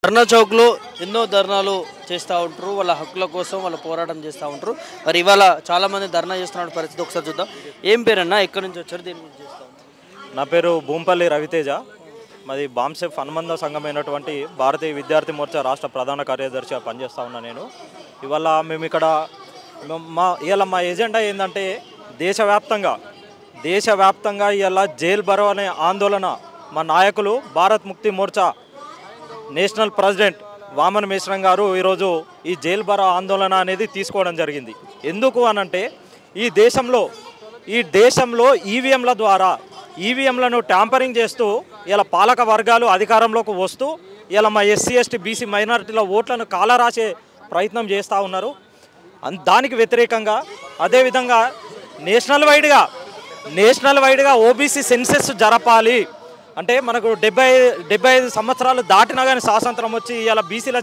ధర్నా చౌక్లో ఎన్నో ధర్నాలు చేస్తూ ఉంటారు, వాళ్ళ హక్కుల కోసం వాళ్ళ పోరాటం చేస్తూ ఉంటారు. మరి ఇవాళ చాలామంది ధర్నా చేస్తున్న పరిస్థితి ఒకసారి చూద్దాం. ఏం పేరన్నా, ఎక్కడి నుంచి వచ్చారు, దేని గురించి చేస్తూ ఉంటారు? నా పేరు భూంపల్లి రవితేజ. మాది బాంసెఫ్ హనుమంద సంఘమైనటువంటి భారతీయ విద్యార్థి మోర్చా రాష్ట్ర ప్రధాన కార్యదర్శిగా పనిచేస్తూ ఉన్నా నేను. ఇవాళ మేము ఇక్కడ మా ఎజెండా ఏంటంటే దేశవ్యాప్తంగా ఇవాళ జైల్ బరో అనే ఆందోళన మా నాయకులు భారత్ ముక్తి మోర్చా నేషనల్ ప్రెసిడెంట్ వామన్ మిశ్రం గారు ఈరోజు ఈ జైల్ బరో ఆందోళన అనేది తీసుకోవడం జరిగింది. ఎందుకు అనంటే ఈ దేశంలో ఈవీఎంల ద్వారా ఈవీఎంలను ట్యాంపరింగ్ చేస్తూ ఇలా పాలక వర్గాలు అధికారంలోకి వస్తూ ఇలా మా ఎస్సీ ఎస్టీ బీసీ మైనారిటీల ఓట్లను కాలరాసే ప్రయత్నం చేస్తూ ఉన్నారు. దానికి వ్యతిరేకంగా అదేవిధంగా నేషనల్ వైడ్గా ఓబీసీ సెన్సెస్ జరపాలి అంటే మనకు 75 సంవత్సరాలు దాటినా కానీ స్వాతంత్రం వచ్చి ఇలా బీసీల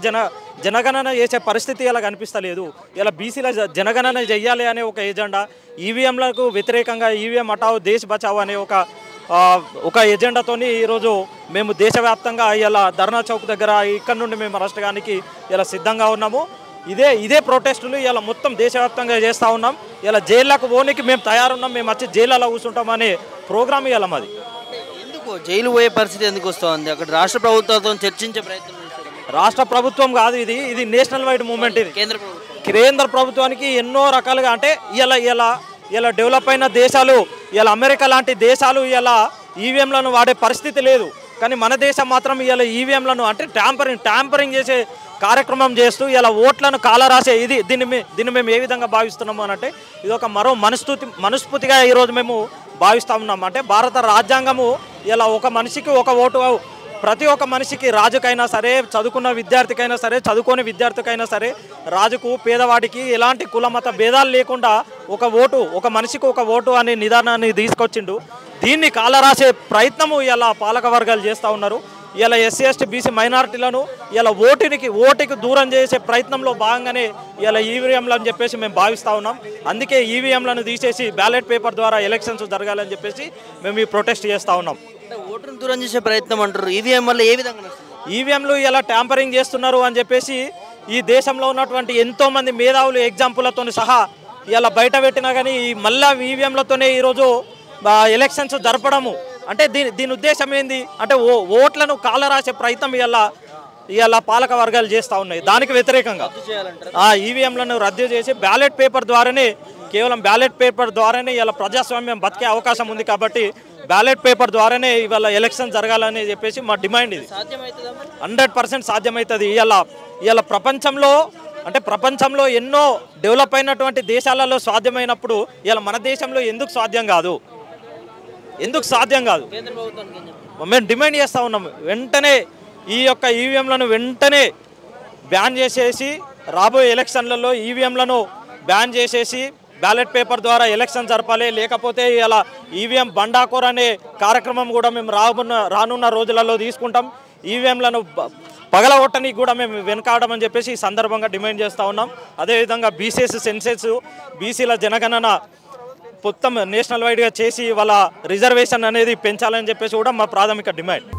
జనగణన చేసే పరిస్థితి ఇలా కనిపిస్తలేదు. ఇలా బీసీల జనగణన చెయ్యాలి అనే ఒక ఎజెండా, ఈవీఎంలకు వ్యతిరేకంగా ఈవీఎం హటావ్ దేశ్ బచావ్ అనే ఒక ఎజెండాతోని ఈరోజు మేము దేశవ్యాప్తంగా ఇలా ధర్నా చౌక్ దగ్గర ఇక్కడ నుండి మేము రాష్ట్రానికి ఇలా సిద్ధంగా ఉన్నాము. ఇదే ప్రొటెస్టులు ఇలా మొత్తం దేశవ్యాప్తంగా చేస్తూ ఉన్నాం. ఇలా జైళ్ళకు పోనీకి మేము తయారున్నాం, మేము వచ్చి జైళ్ళలో కూర్చుంటాం అనే ప్రోగ్రామ్ ఇలా మాది. ఎందుకు జైలు పోయే పరిస్థితి ఎందుకు వస్తుంది? అక్కడ రాష్ట్ర ప్రభుత్వంతో చర్చించే ప్రయత్నం చేస్తారు. రాష్ట్ర ప్రభుత్వం కాదు, ఇది నేషనల్ వైడ్ మూవ్మెంట్. ఇది కేంద్ర ప్రభుత్వానికి ఎన్నో రకాలుగా అంటే ఇలా డెవలప్ అయిన దేశాలు, ఇలా అమెరికా లాంటి దేశాలు ఇలా ఈవీఎంలను వాడే పరిస్థితి లేదు. కానీ మన దేశం మాత్రం ఇలా ఈవీఎంలను అంటే ట్యాంపరింగ్ చేసే కార్యక్రమం చేస్తూ ఇలా ఓట్లను కాలరాసే దీన్ని మేము ఏ విధంగా భావిస్తున్నాము అనంటే ఇది ఒక మరో మనస్ఫూర్తిగా ఈరోజు మేము భావిస్తూ ఉన్నాం. అంటే భారత రాజ్యాంగము ఇలా ఒక మనిషికి ఒక ఓటు, ప్రతి ఒక్క మనిషికి, రాజుకైనా సరే, చదువుకున్న విద్యార్థికైనా సరే, చదువుకోని విద్యార్థికైనా సరే, రాజుకు పేదవాడికి ఎలాంటి కులమత భేదాలు లేకుండా ఒక మనిషికి ఒక ఓటు అనే నిదానాన్ని తీసుకొచ్చిండు. దీన్ని కాలరాసే ప్రయత్నము ఇలా పాలక వర్గాలు చేస్తూ ఉన్నారు. ఇలా ఎస్సీ ఎస్టీ బీసీ మైనారిటీలను ఇలా ఓటుకి దూరం చేసే ప్రయత్నంలో భాగంగానే ఇలా ఈవీఎంలు అని చెప్పేసి మేము భావిస్తూ ఉన్నాం. అందుకే ఈవీఎంలను తీసేసి బ్యాలెట్ పేపర్ ద్వారా ఎలక్షన్స్ జరగాలని చెప్పేసి మేము ఈ ప్రొటెస్ట్ చేస్తూ ఉన్నాం. ఓటును దూరం చేసే ప్రయత్నం అంటారు. ఈవీఎం వల్ల ఏ విధంగా? ఈవీఎంలు ఇలా ట్యాంపరింగ్ చేస్తున్నారు అని చెప్పేసి ఈ దేశంలో ఉన్నటువంటి ఎంతోమంది మేధావులు ఎగ్జాంపుల్తో సహా ఇలా బయట పెట్టినా కానీ మళ్ళా ఈవీఎంలతోనే ఈరోజు ఎలక్షన్స్ జరపడము అంటే దీని ఉద్దేశం ఏంది అంటే ఓట్లను కాలరాసే ప్రయత్నం ఇలా పాలక వర్గాలు చేస్తూ ఉన్నాయి. దానికి వ్యతిరేకంగా ఈవీఎంలను రద్దు చేసి కేవలం బ్యాలెట్ పేపర్ ద్వారానే ఇలా ప్రజాస్వామ్యం బతికే అవకాశం ఉంది. కాబట్టి బ్యాలెట్ పేపర్ ద్వారానే ఇవాళ ఎలక్షన్ జరగాలని చెప్పేసి మా డిమాండ్. ఇది 100% సాధ్యమవుతుంది. ఇలా ప్రపంచంలో ఎన్నో డెవలప్ అయినటువంటి దేశాలలో సాధ్యమైనప్పుడు ఇలా మన దేశంలో ఎందుకు సాధ్యం కాదు? మేము డిమాండ్ చేస్తూ ఉన్నాము. వెంటనే ఈ యొక్క ఈవీఎంలను వెంటనే బ్యాన్ చేసేసి రాబోయే ఎలక్షన్లలో ఈవీఎంలను బ్యాన్ చేసేసి బ్యాలెట్ పేపర్ ద్వారా ఎలక్షన్ జరపాలి. లేకపోతే ఇలా ఈవీఎం బండాకోర్ అనే కార్యక్రమం కూడా మేము రానున్న రోజులలో తీసుకుంటాం. ఈవీఎంలను పగలగొట్టడానికి కూడా మేము వెనకాడమని చెప్పేసి ఈ సందర్భంగా డిమాండ్ చేస్తూ ఉన్నాం. అదేవిధంగా సెన్సెస్ బీసీల జనగణన మొత్తం నేషనల్ వైడ్గా చేసి వాళ్ళ రిజర్వేషన్ అనేది పెంచాలని చెప్పేసి కూడా మా ప్రాథమిక డిమాండ్.